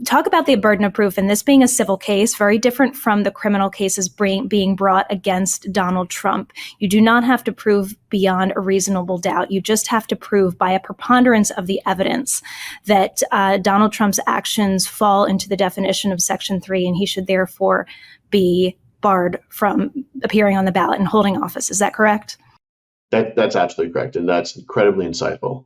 talk about the burden of proof, and this being a civil case, very different from the criminal cases being brought against Donald Trump. You do not have to prove beyond a reasonable doubt. You just have to prove by a preponderance of the evidence that Donald Trump's actions fall into the definition of Section 3, and he should therefore be barred from appearing on the ballot and holding office. Is that correct? That's absolutely correct, and that's incredibly insightful.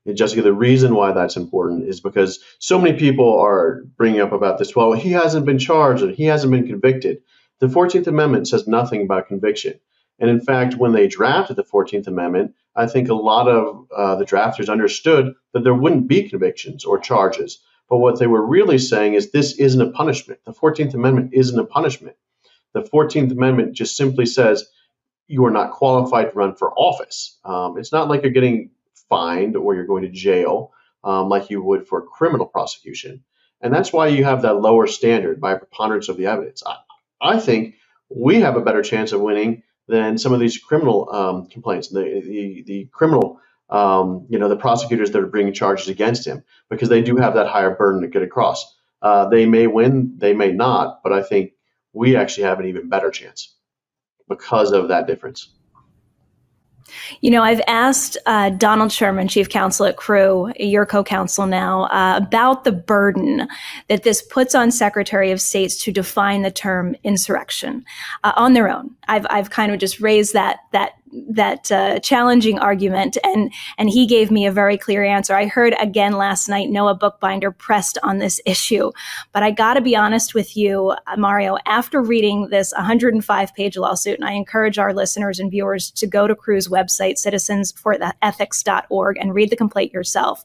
And Jessica, the reason why that's important is because so many people are bringing up about this. Well, he hasn't been charged and he hasn't been convicted. The 14th Amendment says nothing about conviction. And in fact, when they drafted the 14th Amendment, I think a lot of the drafters understood that there wouldn't be convictions or charges. But what they were really saying is this isn't a punishment. The 14th Amendment isn't a punishment. The 14th Amendment just simply says you are not qualified to run for office. It's not like you're getting fined or you're going to jail like you would for criminal prosecution. And that's why you have that lower standard by preponderance of the evidence. I think we have a better chance of winning than some of these criminal complaints, the criminal, the prosecutors that are bringing charges against him, because they do have that higher burden to get across. They may win, they may not, but I think we actually have an even better chance because of that difference. You know, I've asked Donald Sherman, chief counsel at Crew, your co-counsel now, about the burden that this puts on Secretary of States to define the term insurrection on their own. I've kind of just raised that challenging argument, and he gave me a very clear answer. I heard again last night Noah Bookbinder pressed on this issue, but I got to be honest with you, Mario. After reading this 105-page lawsuit, and I encourage our listeners and viewers to go to Crew's website, citizensfortheethics.org, and read the complaint yourself.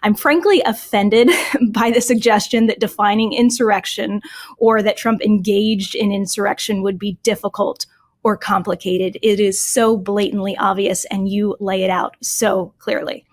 I'm frankly offended by the suggestion that defining insurrection or that Trump engaged in insurrection would be difficult or complicated. It is so blatantly obvious, and you lay it out so clearly.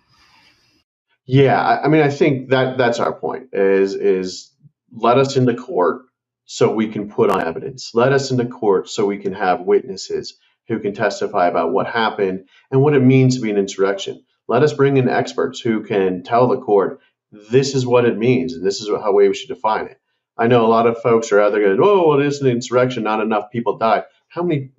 Yeah, I mean, I think that's our point is let us into court so we can put on evidence. Let us into court so we can have witnesses who can testify about what happened and what it means to be an insurrection. Let us bring in experts who can tell the court, this is what it means, and this is how we should define it. I know a lot of folks are out there going, oh, well, it is an insurrection, not enough people died. How many,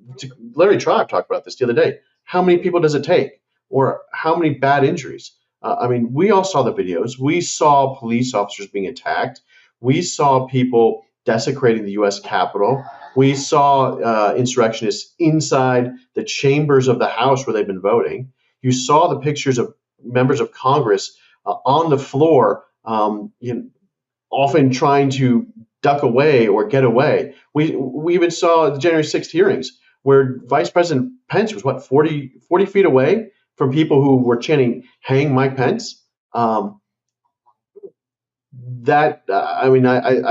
Larry Tribe talked about this the other day, how many people does it take? Or how many bad injuries? I mean, we all saw the videos. We saw police officers being attacked. We saw people desecrating the U.S. Capitol. We saw insurrectionists inside the chambers of the House where they've been voting. You saw the pictures of members of Congress on the floor, often trying to duck away or get away. We even saw the January 6th hearings where Vice President Pence was, 40 feet away from people who were chanting, hang Mike Pence. I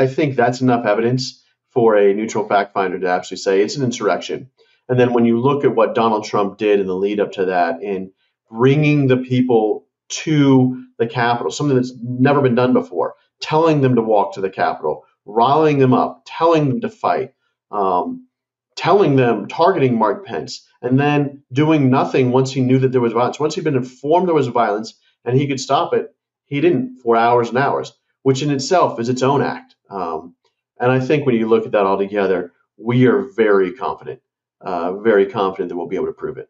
think that's enough evidence for a neutral fact finder to actually say it's an insurrection. And then when you look at what Donald Trump did in the lead up to that in bringing the people to the Capitol, something that's never been done before, telling them to walk to the Capitol, riling them up, telling them to fight, telling them, targeting Mark Pence, and then doing nothing once he knew that there was violence. Once he'd been informed there was violence and he could stop it, he didn't for hours and hours, which in itself is its own act. And I think when you look at that all together, we are very confident that we'll be able to prove it.